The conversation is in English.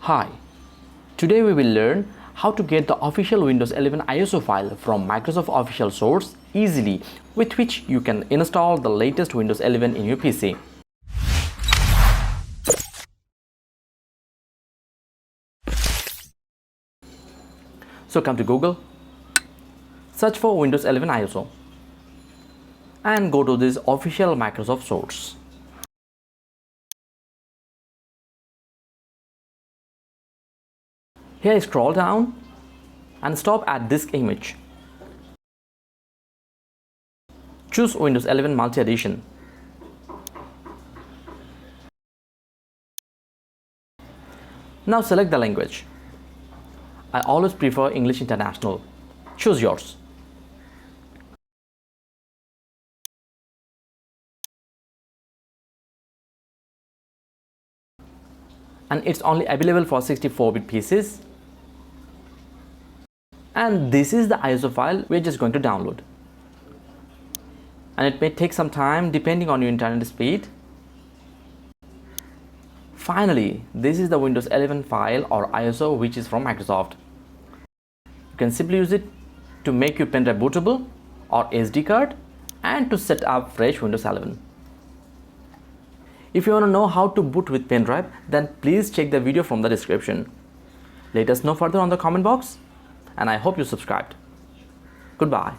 Hi, today we will learn how to get the official Windows 11 ISO file from Microsoft official source easily, with which you can install the latest Windows 11 in your PC. So come to Google, search for Windows 11 ISO and go to this official Microsoft source. Here scroll down and stop at this image. Choose Windows 11 Multi-Edition. Now select the language. I always prefer English International. Choose yours. And it's only available for 64-bit PCs. And this is the ISO file we're just going to download. And it may take some time depending on your internet speed. Finally, this is the Windows 11 file or ISO which is from Microsoft. You can simply use it to make your Pendrive bootable or SD card and to set up fresh Windows 11. If you want to know how to boot with Pendrive, then please check the video from the description. Let us know further on the comment box, and I hope you subscribed. Goodbye.